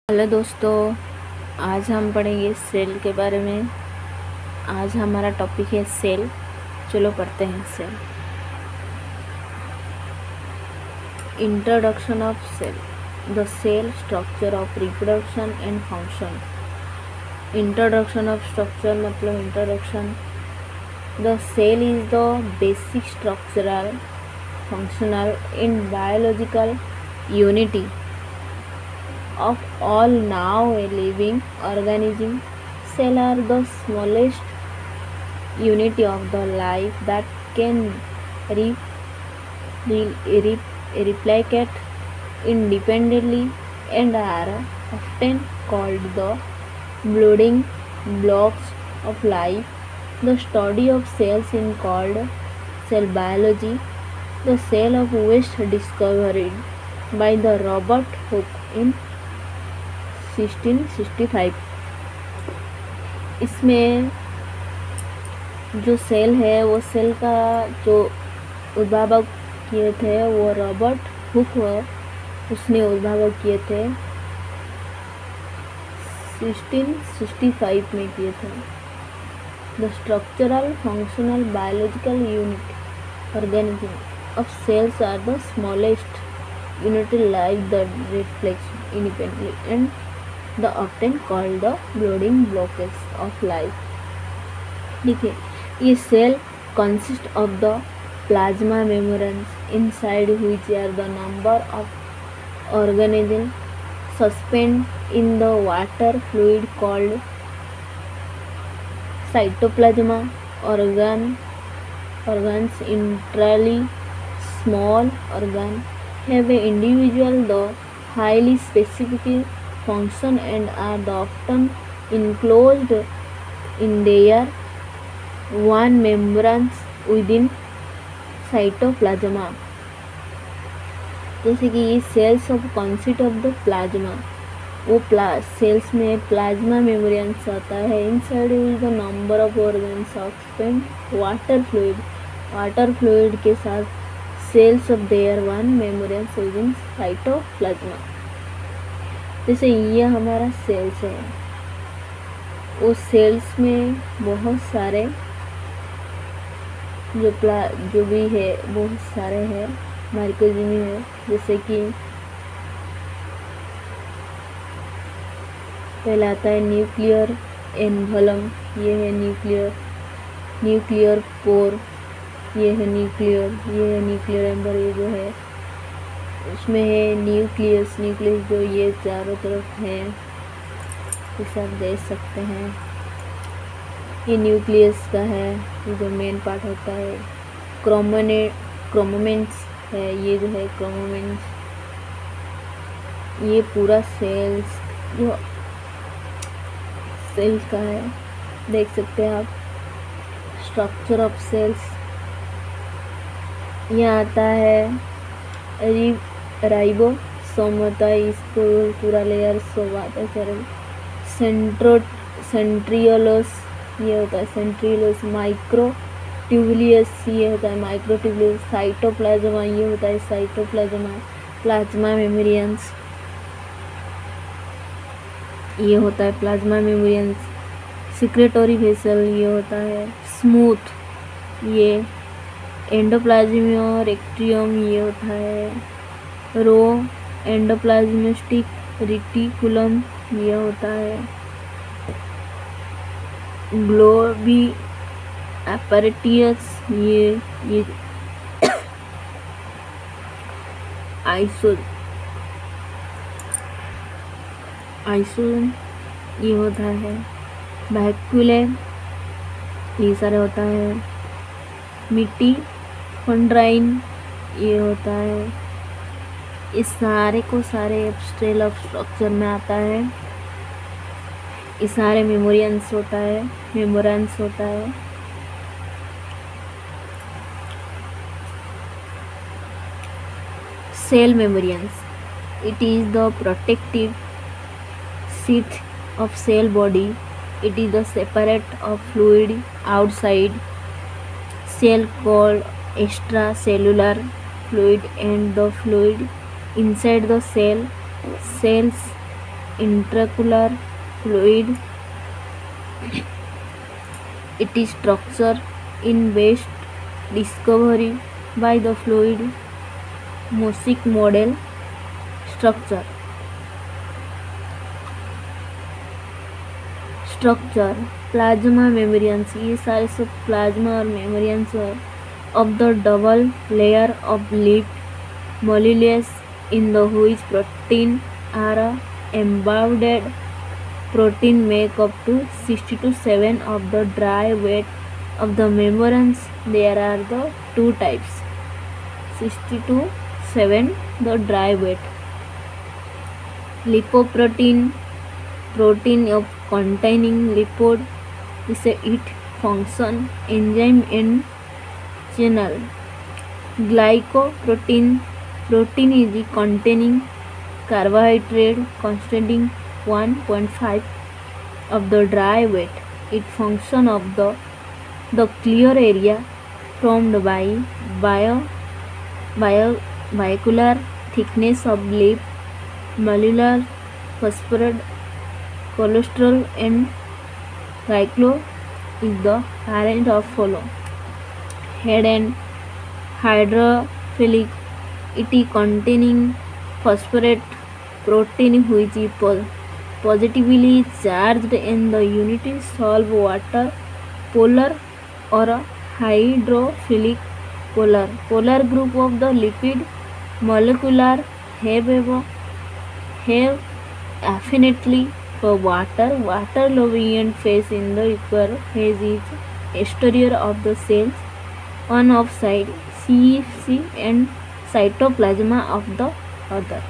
Hello दोस्तों, आज हम पढ़ेंगे सेल के बारे में। आज हमारा टॉपिक है सेल। चलो पढ़ते हैं cell. Introduction of cell, the cell structure of reproduction and function. Introduction of structure मतलब introduction. The cell is the basic structural functional and biological unity of all now living organisms. Cells are the smallest unit of the life that can replicate independently and are often called the building blocks of life. The study of cells is called cell biology. The cell of West discovered by the Robert Hooke in 1665। इसमें जो cell है वो cell का जो उद्भावक किए थे वो Robert Hooke उसने उद्भावक किए थे 1665 में किए थे। The structural functional biological unit organism of cells are the smallest unit life that reflects independently and the often called the building blocks of life। देखिए, ये cell consist of the plasma membranes inside which are the number of organisms suspended in the water fluid called cytoplasma। Organs entirely small organs have an individual the highly specific function and are often enclosed in their one membranes within cytoplasma। जैसे कि ये cells of consist of the plasma, वो cells में plasma membranes आता है। Inside is the number of organs suspend water fluid के साथ cells of there one membranes within cytoplasm. जैसे ये हमारा सेल्स है, वो सेल्स में बहुत सारे जो भी है बहुत सारे हैं माइक्रोजीमी है। जैसे कि पहला आता है न्यूक्लियर एनवलम, ये है न्यूक्लियर पोर, ये है न्यूक्लियर एम्बर, ये जो है उसमें है न्यूक्लियस जो ये चारों तरफ है, इसे आप देख सकते हैं। ये न्यूक्लियस का है, ये जो मेन पार्ट होता है। क्रोमोमेंट्स है, ये जो है क्रोमोमेंट्स, ये पूरा सेल्स जो सेल्स का है, देख सकते हैं आप। स्ट्रक्चर ऑफ सेल्स यहाँ आता है राइबोसोम होता है, इसको पूरा लेयर सब आता है। सेंट्रियोलस ये होता है सेंट्रियोलस। माइक्रोट्यूबुलियस ये होता है माइक्रोट्यूबुलियस। साइटोप्लाज्मा ये होता है साइटोप्लाज्मा। प्लाज्मा मेम्ब्रेन्स ये होता है प्लाज्मा मेम्ब्रेन्स। सिक्रेटरी वेसल ये होता है स्मूथ। ये एंडोप्लाज्मिक रेक्टियम ये होता है रो एंडोप्लाज्मिक रेटिकुलम ये होता है ग्लोबी apparatus ये आइसोन ये होता है वैक्यूले ये सारे होता है मिट्टी फंड्राइन ये होता है। इस सारे को सारे एब्स्ट्रेल ऑफ स्ट्रक्चर में आता है। ये सारे मेम्ब्रेन्स होता है। Cell membranes, it is the protective sheath of cell body. It is the separate of fluid outside cell called extracellular fluid and the fluid inside the cell. Cells intracellular fluid. It is structure in best discovery by the fluid mosaic model structure. Structure plasma membranes. These are the plasma or membranes of the double layer of lipid molecules in the which protein are embedded. Protein make up to 60 to 7 of the dry weight of the membranes. There are the two types, 60 to 7 the dry weight. Lipoprotein, protein of containing lipid, is a it function enzyme and channel. Glycoprotein, protein is the containing carbohydrate constituting 1.5 of the dry weight. It function of the clear area formed by biomolecular thickness of lipid molecular phosphorus, cholesterol and glycol is the parent of follow. Head and hydrophilic, it is containing phosphorate protein which is positively charged in the unit solve water. Polar or hydrophilic polar. Polar group of the lipid molecular have affinity for water. Water loving phase in the equal phase is exterior of the cells, one of side CFC and cytoplasma of the other.